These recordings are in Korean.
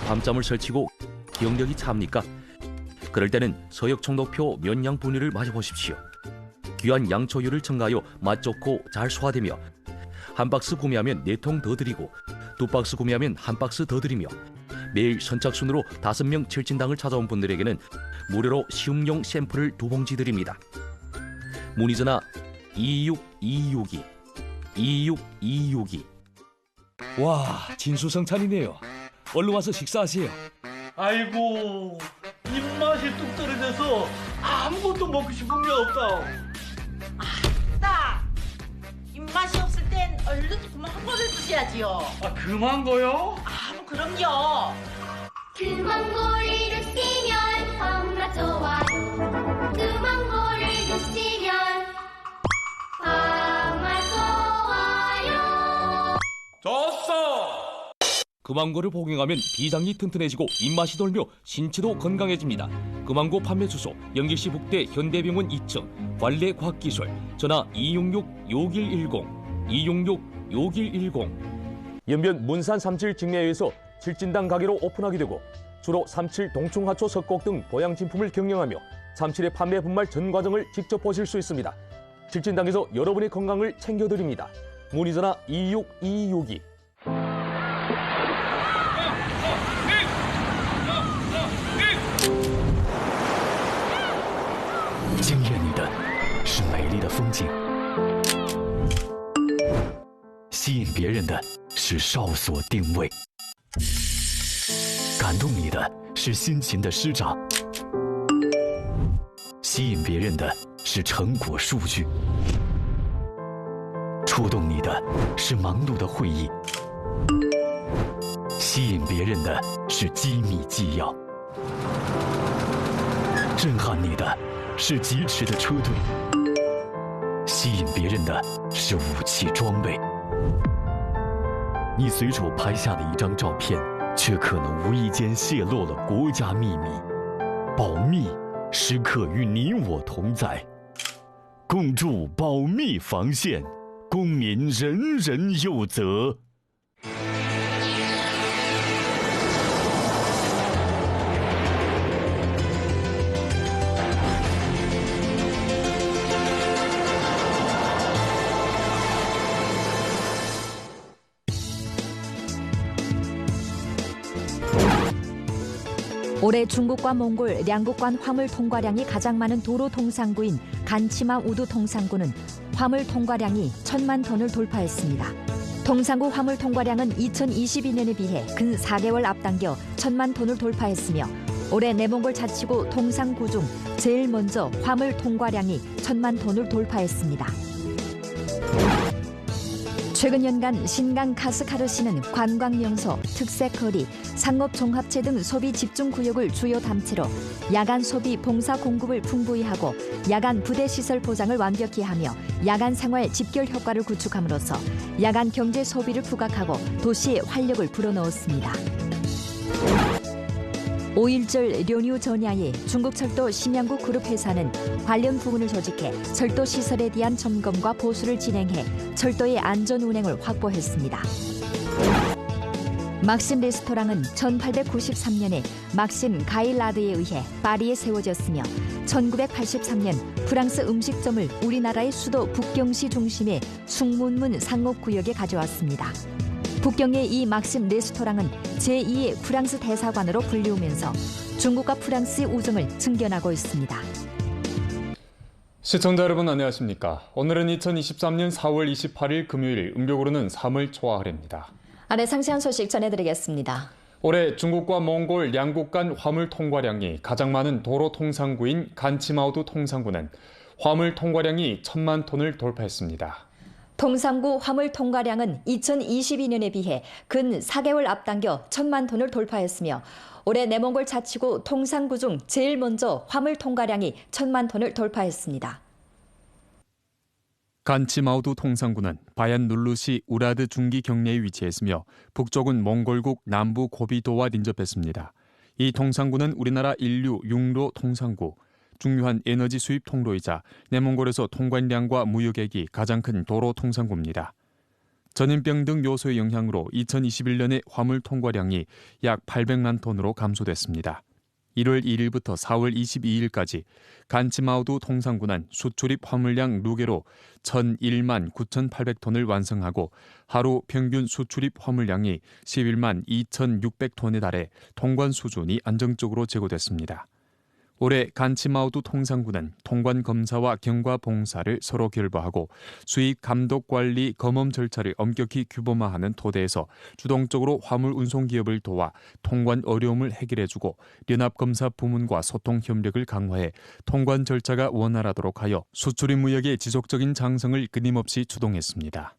밤잠을 설치고 기억력이 찹니까? 그럴 때는 서역청도표 면양 분유를 마셔보십시오. 귀한 양초유를 첨가하여 맛 좋고 잘 소화되며 한 박스 구매하면 4통 더 드리고 2박스 구매하면 한 박스 더 드리며 매일 선착순으로 5명 칠진당을 찾아온 분들에게는 무료로 시음용 샘플을 2봉지 드립니다. 문의전화 26262 26262. 와, 진수성찬이네요. 얼른 와서 식사하세요. 아이고, 입맛이 뚝 떨어져서 아무것도 먹고 싶은 게 없다. 아따! 입맛이 없을 땐 얼른 그만 한 번을 드셔야지요. 아, 그만 거요? 그럼요. 그만 고를 드시면 정말 좋아요. 그만 고를 드시면 정말 좋아요. 좋소! 금왕고를 복용하면 비장이 튼튼해지고 입맛이 돌며 신체도 건강해집니다. 금왕고 판매 주소 영길시 북대 현대병원 2층 관례과학기술 전화 266-6110 266-6110. 연변 문산 삼칠 직내에서 칠진당 가게로 오픈하게 되고 주로 삼칠 동충하초 석곡 등 보양 진품을 경영하며 삼칠의 판매 분말 전 과정을 직접 보실 수 있습니다. 칠진당에서 여러분의 건강을 챙겨드립니다. 문의 전화 26262. 惊艳你的是美丽的风景，吸引别人的是哨所定位，感动你的是辛勤的施展，吸引别人的是成果数据，触动你的是忙碌的会议，吸引别人的是机密纪要，震撼你的是疾驰的车队，吸引别人的是武器装备。你随手拍下的一张照片，却可能无意间泄露了国家秘密。保密时刻与你我同在，共筑保密防线，公民人人有责。올해 중국과 몽골 양국 간 화물 통과량이 가장 많은 도로 통상구인 간치마 우두 통상구는 화물 통과량이 1,000만 톤을 돌파했습니다. 통상구 화물 통과량은 2022년에 비해 근 4개월 앞당겨 1,000만 톤을 돌파했으며 올해 내몽골 자치구 통상구 중 제일 먼저 화물 통과량이 1,000만 톤을 돌파했습니다. 최근 연간 신강 카스카르시는 관광명소, 특색거리, 상업종합체 등 소비 집중구역을 주요 담체로 야간 소비 봉사 공급을 풍부히 하고 야간 부대시설 보장을 완벽히 하며 야간 생활 집결 효과를 구축함으로써 야간 경제 소비를 부각하고 도시의 활력을 불어넣었습니다. 5.1절 련유 전야에 중국철도 심양구 그룹 회사는 관련 부문을 조직해 철도 시설에 대한 점검과 보수를 진행해 철도의 안전 운행을 확보했습니다. 막심 레스토랑은 1893년에 막심 가일라드에 의해 파리에 세워졌으며 1983년 프랑스 음식점을 우리나라의 수도 북경시 중심의 숭문문 상업구역에 가져왔습니다. 북경의 이 막심 레스토랑은 제2의 프랑스 대사관으로 불리우면서 중국과 프랑스의 우정을 증견하고 있습니다. 시청자 여러분 안녕하십니까. 오늘은 2023년 4월 28일 금요일 음력으로는 3월 초하루입니다. 네, 상세한 소식 전해드리겠습니다. 올해 중국과 몽골 양국 간 화물 통과량이 가장 많은 도로 통상구인 간치마우두 통상구는 화물 통과량이 1,000만 톤을 돌파했습니다. 통상구 화물 통과량은 2022년에 비해 근 4개월 앞당겨 1,000만 톤을 돌파했으며 올해 내몽골 자치구 통상구 중 제일 먼저 화물 통과량이 1,000만 톤을 돌파했습니다. 간치마우두 통상구는 바얀 눌루시 우라드 중기 경내에 위치했으며 북쪽은 몽골국 남부 고비도와 인접했습니다. 이 통상구는 우리나라 인류 육로 통상구, 중요한 에너지 수입 통로이자 내몽골에서 통관량과 무역액이 가장 큰 도로 통상구입니다. 전염병 등 요소의 영향으로 2021년에 화물 통과량이 약 800만 톤으로 감소됐습니다. 1월 1일부터 4월 22일까지 간치마우두 통상군은 수출입 화물량 루게로 1001만 9,800톤을 완성하고 하루 평균 수출입 화물량이 11만 2,600톤에 달해 통관 수준이 안정적으로 제고됐습니다. 올해 간치마우두 통상군은 통관 검사와 경과 봉사를 서로 결부하고 수입 감독 관리 검험 절차를 엄격히 규범화하는 토대에서 주동적으로 화물 운송 기업을 도와 통관 어려움을 해결해주고 연합검사 부문과 소통 협력을 강화해 통관 절차가 원활하도록 하여 수출입 무역의 지속적인 장성을 끊임없이 주동했습니다.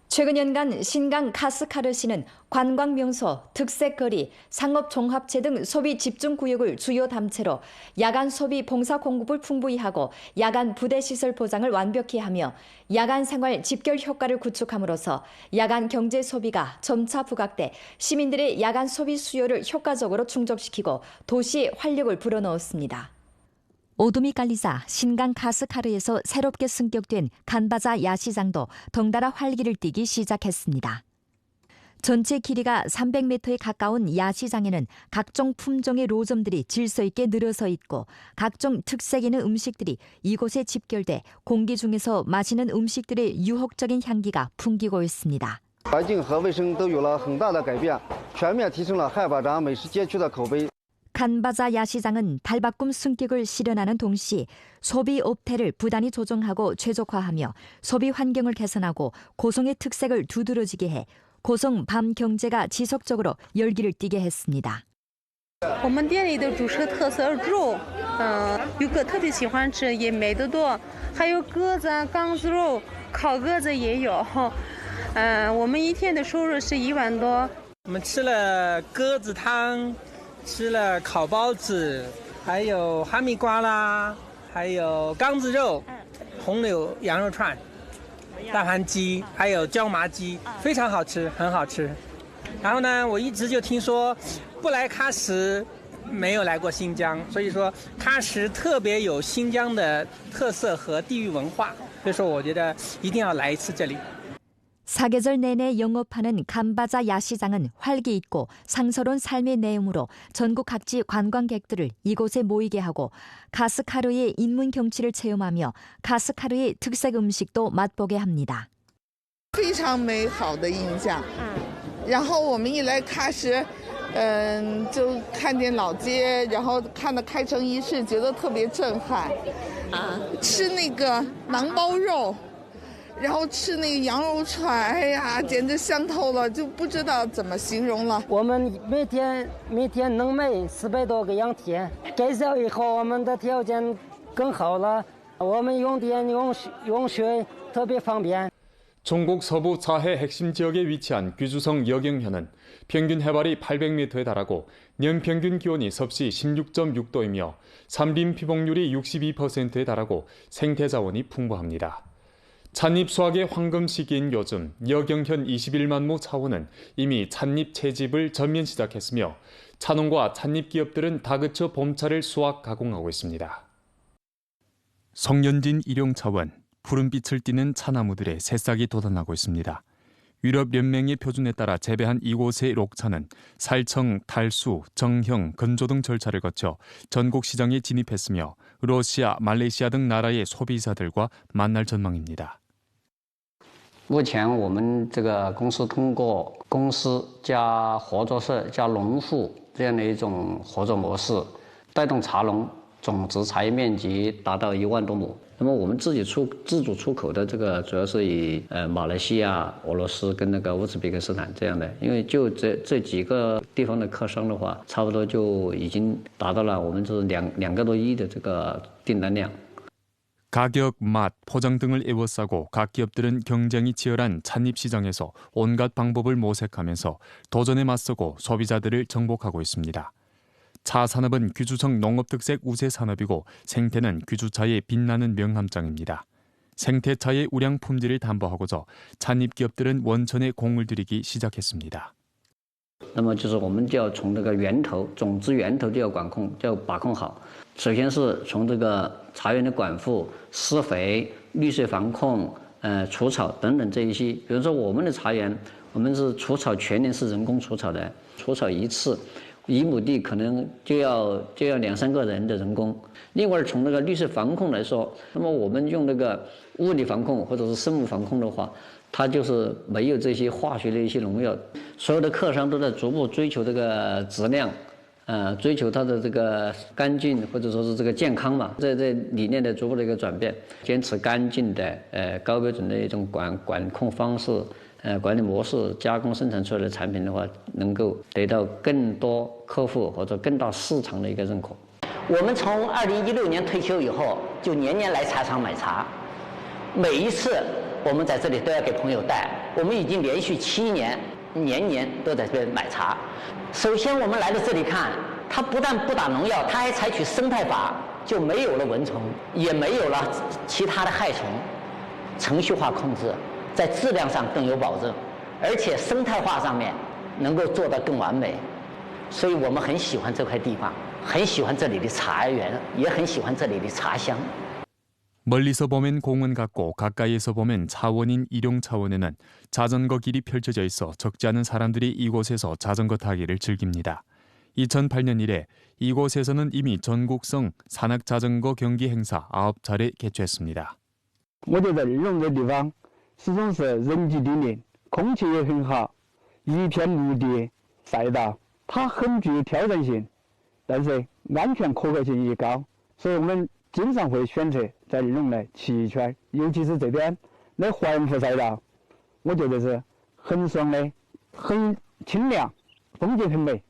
최근 연간 신강 카스카르시는 관광명소, 특색거리, 상업종합체 등 소비 집중구역을 주요 담채로 야간 소비 봉사 공급을 풍부히 하고 야간 부대시설 보장을 완벽히 하며 야간 생활 집결 효과를 구축함으로써 야간 경제 소비가 점차 부각돼 시민들의 야간 소비 수요를 효과적으로 충족시키고 도시의 활력을 불어넣었습니다. 오둠이 깔리자 신강 카스카르에서 새롭게 승격된 간바자 야시장도 덩달아 활기를 띠기 시작했습니다. 전체 길이가 300m에 가까운 야시장에는 각종 품종의 로점들이 질서 있게 늘어서 있고 각종 특색 있는 음식들이 이곳에 집결돼 공기 중에서 마시는 음식들의 유혹적인 향기가 풍기고 있습니다. 环境和卫生都有了很大的改变，全面提升了汉巴掌美食街区的口碑。 간바자 야시장은 달바꿈 승격을 실현하는 동시에 소비 업태를 부단히 조정하고 최적화하며 소비 환경을 개선하고 고성의 특색을 두드러지게 해 고성 밤 경제가 지속적으로 열기를 띠게 했습니다. 我们店里的主吃特色肉，游客特别喜欢吃，也美得多。还有鸽子、缸子肉、烤鸽子也有。我们一天的收入是1万多。我们吃了鸽子汤。 吃了烤包子，还有哈密瓜啦，还有缸子肉、红柳羊肉串、大盘鸡，还有椒麻鸡，非常好吃，很好吃。然后呢，我一直就听说不来喀什没有来过新疆，所以说喀什特别有新疆的特色和地域文化，所以说我觉得一定要来一次这里。 사계절 내내 영업하는 간바자 야시장은 활기 있고 상서로운 삶의 내용으로 전국 각지 관광객들을 이곳에 모이게 하고 카스카르의 인문 경치를 체험하며 카스카르의 특색 음식도 맛보게 합니다. 非常美好的印象。然后我们一来喀什，就看见老街，然后看到开城仪式，觉得特别震撼。吃那个馕包肉。 然后吃那个羊肉串，哎呀，简直香透了，就不知道怎么形容了。我们每天能卖400多个羊蹄，改造以后我们的条件更好了，我们用电用水特别方便。 중국 서부 자해 핵심 지역에 위치한 귀주성 여경현은 평균 해발이 800m에 달하고 연평균 기온이 섭씨 16.6도이며 산림 피복률이 62%에 달하고 생태 자원이 풍부합니다. 찻잎 수확의 황금 시기인 요즘 여경현 21만 모 차원은 이미 찻잎 채집을 전면 시작했으며 차농과 찻잎 기업들은 다그쳐 봄차를 수확 가공하고 있습니다. 성년진 일용차원, 푸른빛을 띠는 차나무들의 새싹이 돋아나고 있습니다. 유럽연맹의 표준에 따라 재배한 이곳의 녹차는 살청, 탈수, 정형, 건조 등 절차를 거쳐 전국 시장에 진입했으며 러시아, 말레이시아 등 나라의 소비자들과 만날 전망입니다. 目前我们这个公司通过公司加合作社加农户这样的一种合作模式，带动茶农总植茶叶面积达到1万多亩。那么我们自主出口的这个主要是以马来西亚、俄罗斯跟那个乌兹别克斯坦这样的，因为就这几个地方的客商的话，差不多就已经达到了我们是2个多亿的这个订单量。 가격, 맛, 포장 등을 에워싸고 각 기업들은 경쟁이 치열한 찻잎 시장에서 온갖 방법을 모색하면서 도전에 맞서고 소비자들을 정복하고 있습니다. 차 산업은 귀주성 농업특색 우세 산업이고 생태는 귀주차의 빛나는 명함장입니다. 생태차의 우량 품질을 담보하고자 찻잎 기업들은 원천에 공을 들이기 시작했습니다. 那么就是我们就要从这个源头，种子源头就要管控，就要把控好。首先是从这个茶园的管护、施肥、绿色防控、除草等等这一些。比如说我们的茶园，我们是除草全年是人工除草的，除草一次1亩地可能就要2-3个人的人工。另外从那个绿色防控来说，那么我们用那个物理防控或者是生物防控的话，它就是没有这些化学的一些农药。所有的客商都在逐步追求这个质量，追求它的这个干净或者说是这个健康嘛，在这理念的逐步的一个转变，坚持干净的高标准的一种管控方式。管理模式，加工生产出来的产品的话，能够得到更多客户或者更大市场的一个认可。我们从2016年退休以后，就年年来茶厂买茶，每一次我们在这里都要给朋友带。我们已经连续7年，年年都在这边买茶。首先我们来到这里看，它不但不打农药，它还采取生态法，就没有了蚊虫，也没有了其他的害虫，程序化控制。在质量上更有保证，而且生态化上面能够做得更完美，所以我们很喜欢这块地方，很喜欢这里的茶园，也很喜欢这里的茶香。 멀리서 보면 공원 같고 가까이에서 보면 차원인 일용차원에는 자전거 길이 펼쳐져 있어 적지 않은 사람들이 이곳에서 자전거 타기를 즐깁니다. 2008년 이래 이곳에서는 이미 전국성 산악자전거 경기 행사 9차례 개최했습니다. 我觉得日用的地方 始终是人迹林立，空气也很好，一片陆地赛道，它很具挑战性，但是安全可靠性也高，所以我们经常会选择在日用来骑一圈，尤其是这边的环湖赛道，我觉得是很爽的，很清凉，风景很美。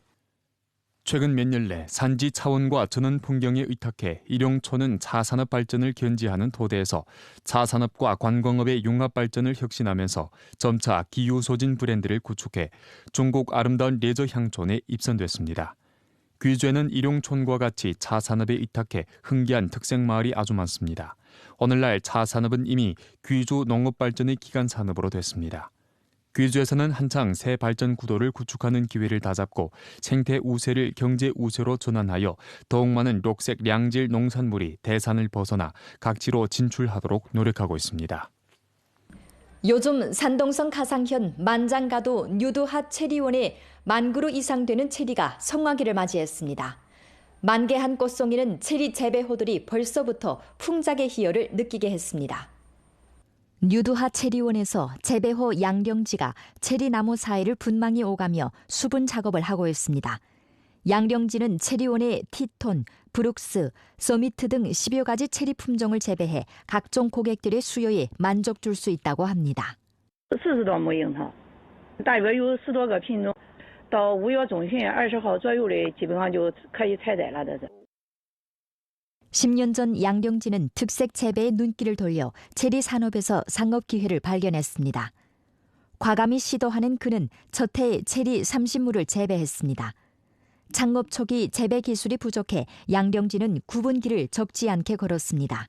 최근 몇 년 내 산지 차원과 전원 풍경에 의탁해 일용초는 차산업 발전을 견지하는 토대에서 차산업과 관광업의 융합 발전을 혁신하면서 점차 기후소진 브랜드를 구축해 중국 아름다운 레저 향촌에 입선됐습니다. 귀주에는 일용촌과 같이 차산업에 의탁해 흥기한 특색마을이 아주 많습니다. 오늘날 차산업은 이미 귀주 농업발전의 기간산업으로 됐습니다. 귀주에서는 한창 새 발전 구도를 구축하는 기회를 다잡고 생태 우세를 경제 우세로 전환하여 더욱 많은 녹색 량질 농산물이 대산을 벗어나 각지로 진출하도록 노력하고 있습니다. 요즘 산동성 가상현 만장가도 뉴두하 체리원에 10,000그루 이상 되는 체리가 성화기를 맞이했습니다. 만개한 꽃송이는 체리 재배호들이 벌써부터 풍작의 희열을 느끼게 했습니다. 뉴두하 체리원에서 재배호 양령지가 체리나무 사이를 분망이 오가며 수분 작업을 하고 있습니다. 양령지는 체리원의 티톤, 브룩스, 서미트 등 10여 가지 체리 품종을 재배해 각종 고객들의 수요에 만족 줄 수 있다고 합니다. 40多亩樱桃，大约有10多个品种，到5月中旬20号左右的基本上就可以采摘了。这是。 10년 전 양령지는 특색 재배에 눈길을 돌려 체리 산업에서 상업 기회를 발견했습니다. 과감히 시도하는 그는 첫 해에 체리 30무를 재배했습니다. 창업 초기 재배 기술이 부족해 양령지는 구분기를 적지 않게 걸었습니다.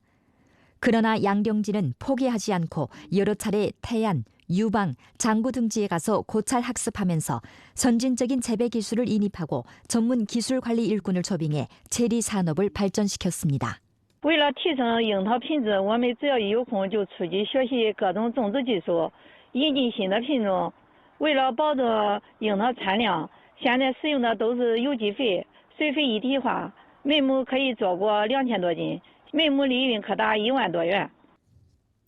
그러나 양령지는 포기하지 않고 여러 차례 태안, 유방, 장구 등지에 가서 고찰 학습하면서 선진적인 재배 기술을 인입하고 전문 기술 관리 일꾼을 초빙해 체리 산업을 발전시켰습니다. 为了提升樱桃品质，我们只要一有空就出去学习各种种植技术，引进新的品种。为了保证樱桃产量，现在使用的都是有机肥，水肥一体化，每亩可以做过2000多斤，每亩利润可达1万多元。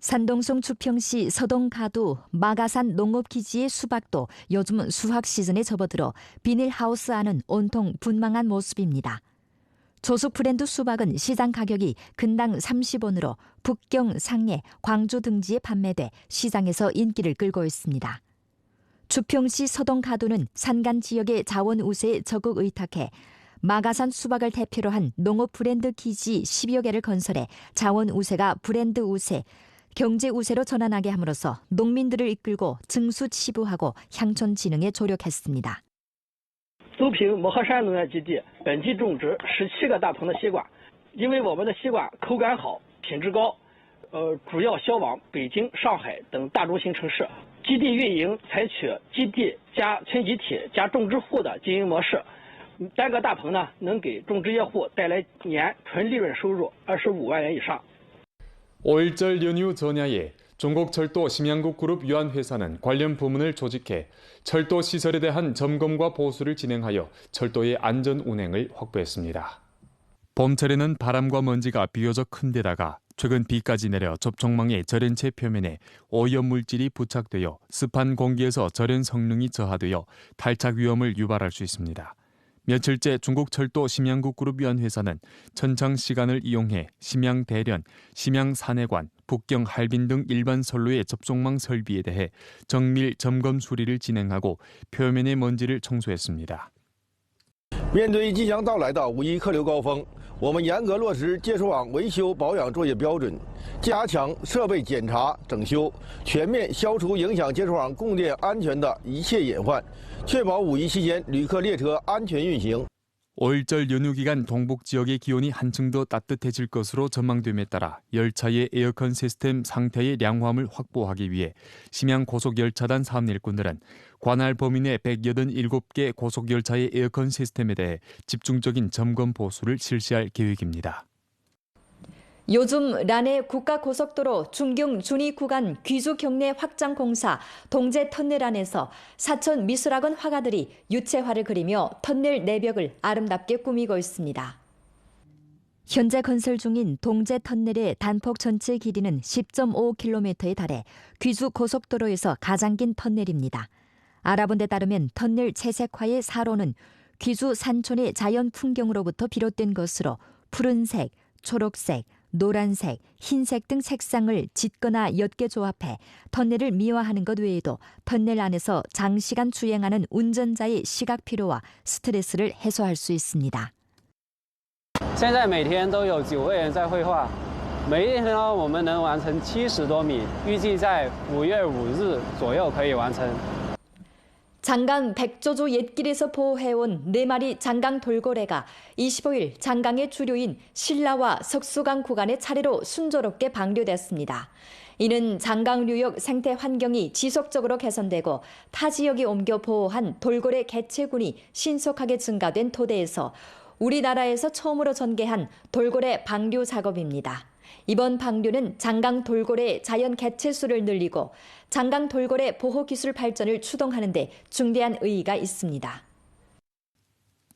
산동송 주평시 서동가두 마가산 농업기지의 수박도 요즘 수확 시즌에 접어들어 비닐하우스 안은 온통 분망한 모습입니다. 조숙 브랜드 수박은 시장 가격이 근당 30원으로 북경, 상해, 광주 등지에 판매돼 시장에서 인기를 끌고 있습니다. 주평시 서동가두는 산간 지역의 자원 우세에 적극 의탁해 마가산 수박을 대표로 한 농업 브랜드 기지 10여 개를 건설해 자원 우세가 브랜드 우세, 경제 우세로 전환하게 함으로써 농민들을 이끌고 증수 치부하고 향촌 진흥에 조력했습니다. 苏平磨河山农业基地本季种植17个大棚的西瓜，因为我们的西瓜口感好、品质高，主要销往北京、上海等大中型城市。基地运营采取基地加村集体加种植户的经营模式，单个大棚呢能给种植业户带来年纯利润收入25万元以上。 5.1절 연휴 전야에 중국철도 심양국그룹 유한회사는 관련 부문을 조직해 철도 시설에 대한 점검과 보수를 진행하여 철도의 안전 운행을 확보했습니다. 봄철에는 바람과 먼지가 비교적 큰 데다가 최근 비까지 내려 접촉망의 절연체 표면에 오염물질이 부착되어 습한 공기에서 절연 성능이 저하되어 탈착 위험을 유발할 수 있습니다. 며칠째 중국철도 심양국그룹 유한회사는 천창 시간을 이용해 심양대련, 심양산해관, 북경 할빈 등 일반 선로의 접촉망 설비에 대해 정밀 점검 수리를 진행하고 표면의 먼지를 청소했습니다. 面对即将到来的五一客流高峰，我们严格落实接触网维修保养作业标准，加强设备检查整修，全面消除影响接触网供电安全的一切隐患，确保五一期间旅客列车安全运行。 5일절 연휴 기간 동북 지역의 기온이 한층 더 따뜻해질 것으로 전망됨에 따라 열차의 에어컨 시스템 상태의 량화를 확보하기 위해 심양 고속열차단 사업 일꾼들은 관할 범위 내 187개 고속열차의 에어컨 시스템에 대해 집중적인 점검 보수를 실시할 계획입니다. 요즘 란해 국가고속도로 중경 준위 구간 귀주 경내 확장 공사 동제 터널 안에서 사천 미술학원 화가들이 유채화를 그리며 터널 내벽을 아름답게 꾸미고 있습니다. 현재 건설 중인 동제 터널의 단폭 전체 길이는 10.5km에 달해 귀주 고속도로에서 가장 긴 터널입니다. 알아본 데 따르면 터널 채색화의 사로는 귀주 산촌의 자연 풍경으로부터 비롯된 것으로 푸른색, 초록색, 노란색, 흰색 등 색상을 짙거나 옅게 조합해 터널을 미화하는 것 외에도 터널 안에서 장시간 주행하는 운전자의 시각 피로와 스트레스를 해소할 수 있습니다. 现在每天都有9位人在绘画，每一天呢我们能完成70多米，预计在5月5日左右可以完成。 장강 백조주 옛길에서 보호해온 4마리 장강 돌고래가 25일 장강의 주류인 신라와 석수강 구간에 차례로 순조롭게 방류됐습니다. 이는 장강류역 생태 환경이 지속적으로 개선되고 타 지역에 옮겨 보호한 돌고래 개체군이 신속하게 증가된 토대에서 우리나라에서 처음으로 전개한 돌고래 방류 작업입니다. 이번 방류는 장강 돌고래 자연 개체 수를 늘리고 장강 돌고래 보호 기술 발전을 추동하는 데 중대한 의의가 있습니다.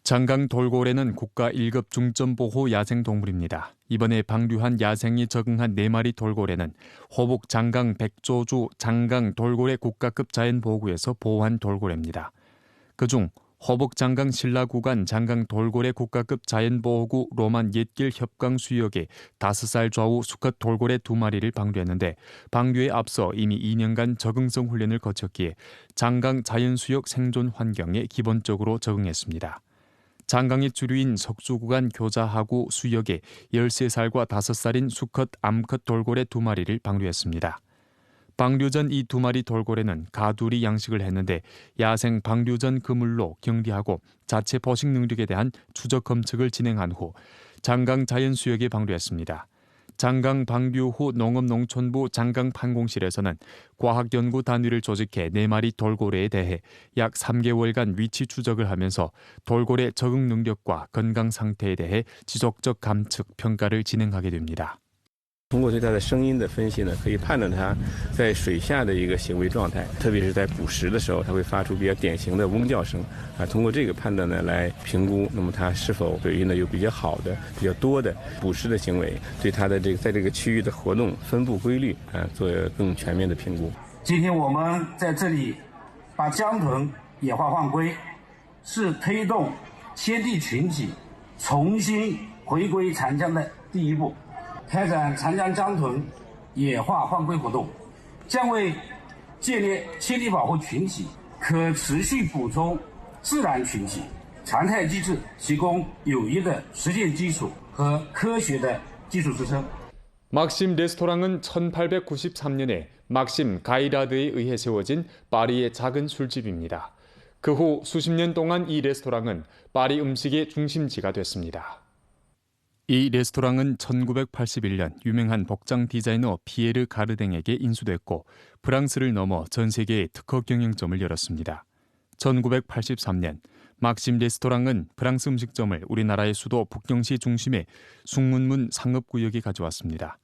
장강 돌고래는 국가 1급 중점 보호 야생 동물입니다. 이번에 방류한 야생에 적응한 4마리 돌고래는 호북 장강 백조주 장강 돌고래 국가급 자연보호구에서 보호한 돌고래입니다. 그중 호북 장강 신라 구간 장강 돌고래 국가급 자연보호구 로만 옛길 협강 수역에 5살 좌우 수컷 돌고래 2마리를 방류했는데 방류에 앞서 이미 2년간 적응성 훈련을 거쳤기에 장강 자연수역 생존 환경에 기본적으로 적응했습니다. 장강의 주류인 석주 구간 교자하구 수역에 13살과 5살인 수컷 암컷 돌고래 2마리를 방류했습니다. 방류 전 이 2마리 돌고래는 가두리 양식을 했는데 야생 방류 전 그물로 격리하고 자체 포식 능력에 대한 추적 검측을 진행한 후 장강 자연수역에 방류했습니다. 장강 방류 후 농업농촌부 장강 판공실에서는 과학연구 단위를 조직해 4마리 돌고래에 대해 약 3개월간 위치 추적을 하면서 돌고래 적응 능력과 건강 상태에 대해 지속적 감측 평가를 진행하게 됩니다. 通过对它的声音的分析呢，可以判断它在水下的一个行为状态，特别是在捕食的时候，它会发出比较典型的嗡叫声通过这个判断呢来评估，那么它是否水域呢有比较好的、比较多的捕食的行为，对它的在这个区域的活动分布规律做更全面的评估。今天我们在这里把江豚野化换归，是推动先地群体重新回归长江的第一步。 开展长江江豚野化换归活动，将为建立迁地保护群体、可持续补充自然群体常态机制提供有益的实践基础和科学的技术支撑。 막심 레스토랑은 1893년에 막심 가이라드에 의해 세워진 파리의 작은 술집입니다. 그 후 수십 년 동안 이 레스토랑은 파리 음식의 중심지가 됐습니다. 이 레스토랑은 1981년 유명한 복장 디자이너 피에르 가르댕에게 인수됐고 프랑스를 넘어 전 세계에 특허 경영점을 열었습니다. 1983년 막심 레스토랑은 프랑스 음식점을 우리나라의 수도 북경시 중심의 숭문문 상업구역에 가져왔습니다.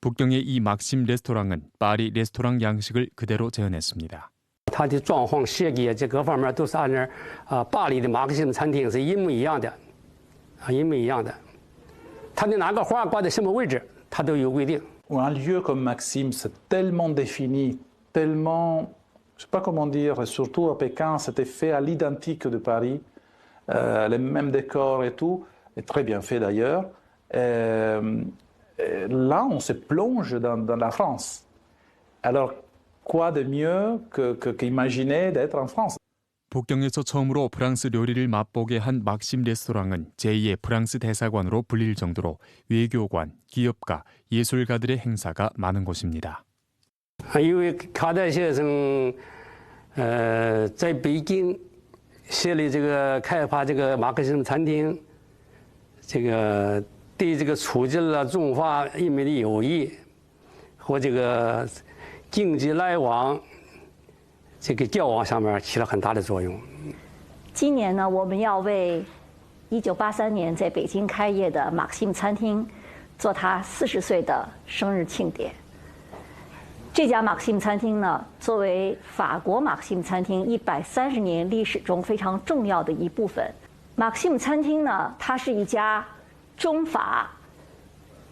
북경의 이 막심 레스토랑은 파리 레스토랑 양식을 그대로 재현했습니다. 它的装潢设计这各方面都是按照巴黎的马克西姆餐厅是一模一样的，一模一样的。它的哪个花挂在什么位置，它都有规定。Un lieu comme Maxime, c'est tellement défini, tellement, je sais pas comment dire, surtout à Pékin, c'était fait à l'identique de Paris, les mêmes décors et tout, et très bien fait d'ailleurs. Là, on se plonge dans la France. Alors, quoi de mieux qu'imaginer d'être en France? 북경에서 처음으로 프랑스 요리를 맛보게 한 막심 레스토랑은 제2의 프랑스 대사관으로 불릴 정도로 외교관, 기업가, 예술가들의 행사가 많은 곳입니다. 因为卡戴先生在北京设立这个开发这个马克西姆餐厅，这个对这个促进了中法人民的友谊和这个经济来往。 这个交往上面起了很大的作用。今年呢，我们要为1983年在北京开业的马克西姆餐厅做它40岁的生日庆典。这家马克西姆餐厅呢，作为法国马克西姆餐厅130年历史中非常重要的一部分。马克西姆餐厅呢，它是一家中法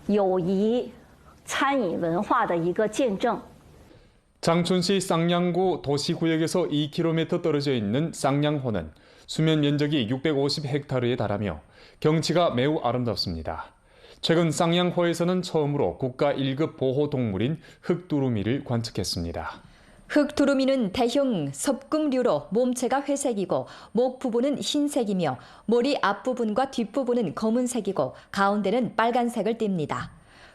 友谊餐饮文化的一个见证。 장춘시 쌍양구 도시구역에서 2km 떨어져 있는 쌍양호는 수면 면적이 650헥타르에 달하며 경치가 매우 아름답습니다. 최근 쌍양호에서는 처음으로 국가 1급 보호동물인 흑두루미를 관측했습니다. 흑두루미는 대형 섭금류로 몸체가 회색이고 목 부분은 흰색이며 머리 앞부분과 뒷부분은 검은색이고 가운데는 빨간색을 띱니다.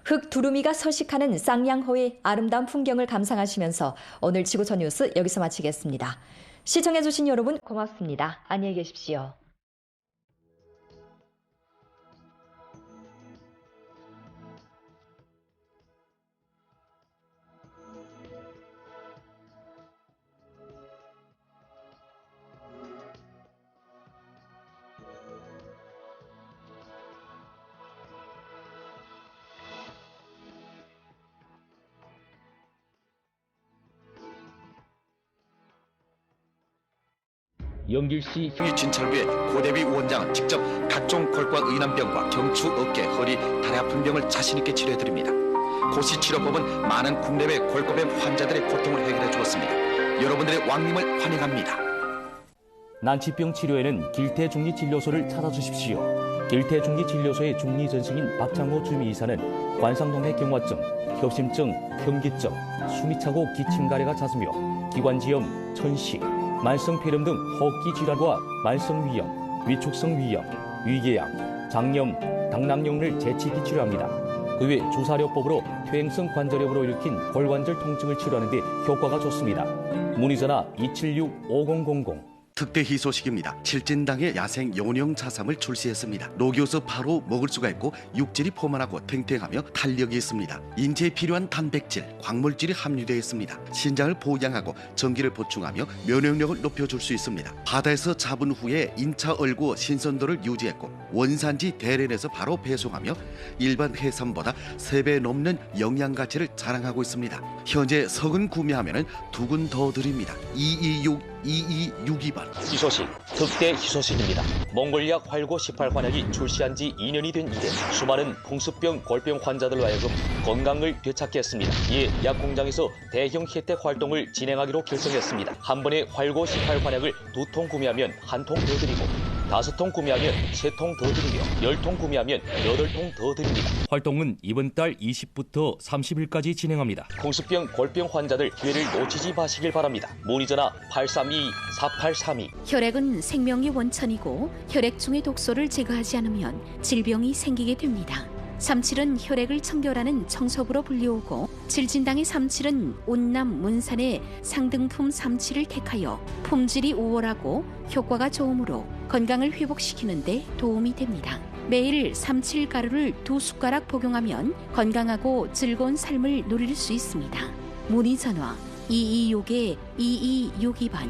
흑두루미가 서식하는 쌍양호의 아름다운 풍경을 감상하시면서 오늘 지구촌 뉴스 여기서 마치겠습니다. 시청해주신 여러분 고맙습니다. 안녕히 계십시오. 영길시 진찰부의 고대비 원장은 직접 각종 골과 의난병과 경추, 어깨, 허리, 다리 아픈 병을 자신있게 치료해드립니다. 고시치료법은 많은 국내외 골고뱀 환자들의 고통을 해결해 주었습니다. 여러분들의 왕림을 환영합니다. 난치병 치료에는 길태중리진료소를 찾아주십시오. 길태중리진료소의 중리전승인 박창호 주미이사는 관상동맥 경화증, 협심증, 현기증, 숨이 차고 기침가래가 잦으며 기관지염, 천식, 만성폐렴 등 호흡기 질환과 만성위염, 위축성 위염, 위궤양, 장염, 당낭염을 재치기 치료합니다. 그 외 주사료법으로 퇴행성 관절염으로 일으킨 골관절 통증을 치료하는 데 효과가 좋습니다. 문의전화 276-5000. 특대희 소식입니다. 칠진당의 야생 요령 자삼을 출시했습니다. 녹여서 바로 먹을 수가 있고 육질이 포만하고 탱탱하며 탄력이 있습니다. 인체에 필요한 단백질, 광물질이 함유되어 있습니다. 신장을 보양하고 전기를 보충하며 면역력을 높여줄 수 있습니다. 바다에서 잡은 후에 인차 얼고 신선도를 유지했고 원산지 대連에서 바로 배송하며 일반 해산보다 3배 넘는 영양 가치를 자랑하고 있습니다. 현재 석은 구매하면 2근 더 드립니다. 2262번. 희소식, 특대 희소식입니다. 몽골약 활고 18환약이 출시한 지 2년이 된 이래 수많은 풍수병, 골병 환자들로 하여금 건강을 되찾게 했습니다. 이에 약공장에서 대형 혜택 활동을 진행하기로 결정했습니다. 한 번에 활고 18환약을 2통 구매하면 1통 더 드리고 5통 구매하면 3통 더 드리며 10통 구매하면 8통 더 드립니다. 활동은 이번 달 20부터 30일까지 진행합니다. 풍수병, 골병 환자들 기회를 놓치지 마시길 바랍니다. 문의전화 832-4832. 혈액은 생명의 원천이고 혈액중의 독소를 제거하지 않으면 질병이 생기게 됩니다. 삼칠은 혈액을 청결하는 청소부로 불려오고 칠진당의 삼칠은 온남, 문산의 상등품 삼칠을 택하여 품질이 우월하고 효과가 좋으므로 건강을 회복시키는 데 도움이 됩니다. 매일 삼칠 가루를 2숟가락 복용하면 건강하고 즐거운 삶을 누릴 수 있습니다. 문의 전화 2261-2262번.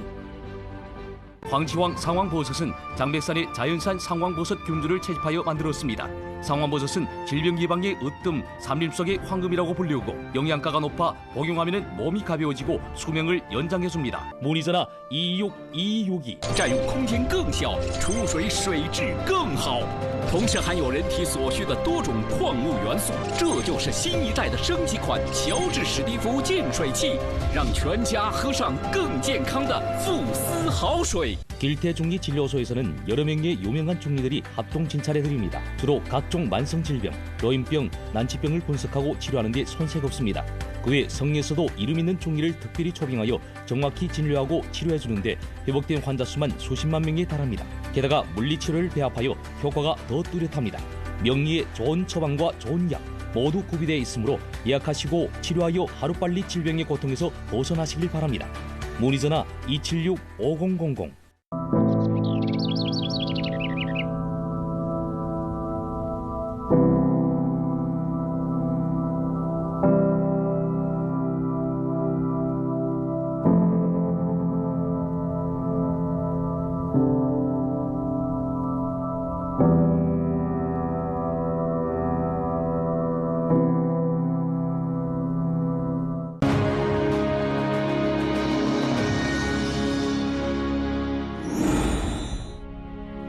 황치황 상황버섯은 장백산의 자연산 상황버섯 균주를 채집하여 만들었습니다. 상황버섯은 질병 예방의 으뜸, 삼림 속의 황금이라고 불리우고 영양가가 높아 복용하면 몸이 가벼워지고 수명을 연장해줍니다. 문의 전화 226-2262。占用空间更小，储水水质更好，同时含有人体所需的多种矿物元素，这就是新一代的升级款乔治史蒂夫净水器，让全家喝上更健康的富思好水。 길태중리진료소에서는 여러 명의 유명한 중리들이 합동 진찰해 드립니다. 주로 각종 만성 질병, 노인병, 난치병을 분석하고 치료하는 데 손색 없습니다. 그 외 성에서도 이름 있는 중리를 특별히 초빙하여 정확히 진료하고 치료해 주는데 회복된 환자 수만 수십만 명에 달합니다. 게다가 물리치료를 배합하여 효과가 더 뚜렷합니다. 명리에 좋은 처방과 좋은 약 모두 구비되어 있으므로 예약하시고 치료하여 하루빨리 질병의 고통에서 벗어나시길 바랍니다. 문의 전화 276-5000.「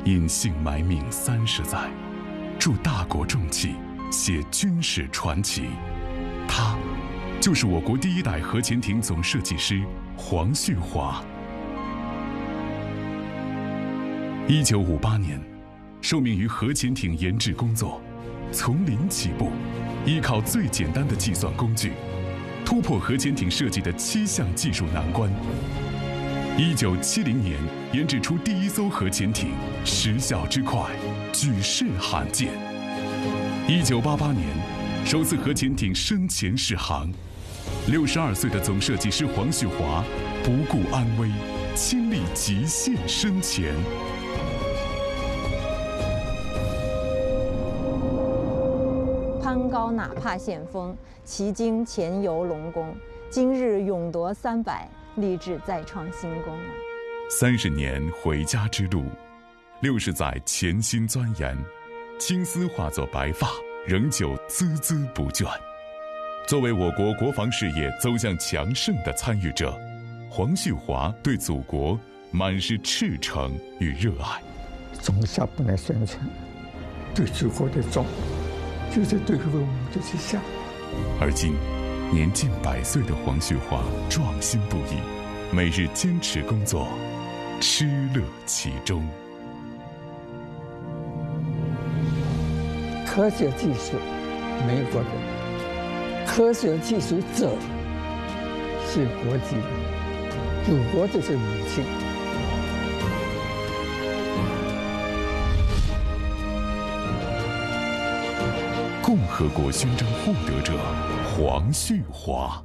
隐姓埋名30载，助大国重器，写军事传奇。他，就是我国第一代核潜艇总设计师黄旭华。1958年，受命于核潜艇研制工作，从零起步，依靠最简单的计算工具，突破核潜艇设计的7项技术难关。1970年，研制出第一艘核潜艇，时效之快，举世罕见。1988年，首次核潜艇深潜试航。62岁的总设计师黄旭华不顾安危，亲历极限深潜。攀高哪怕险峰，奇经前游龙宫。今日勇夺300，立志再创新功。30年回家之路，60载潜心钻研，青丝化作白发，仍旧孜孜不倦。作为我国国防事业走向强盛的参与者，黄旭华对祖国满是赤诚与热爱。从小不来宣传，对祖国的忠，就是对父母的去想。而今，年近100岁的黄旭华壮心不已，每日坚持工作，吃乐其中。科学技术没有国的，科学技术者是国际的，祖国就是母亲。共和国勋章获得者黄旭华。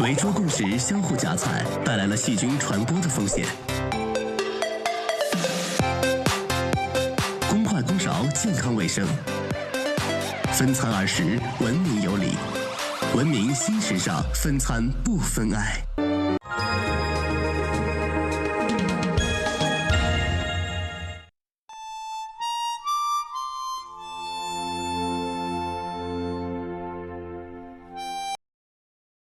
围桌共识相互夹菜，带来了细菌传播的风险。公筷公勺健康卫生，分餐而食文明有礼，文明新时尚，分餐不分爱。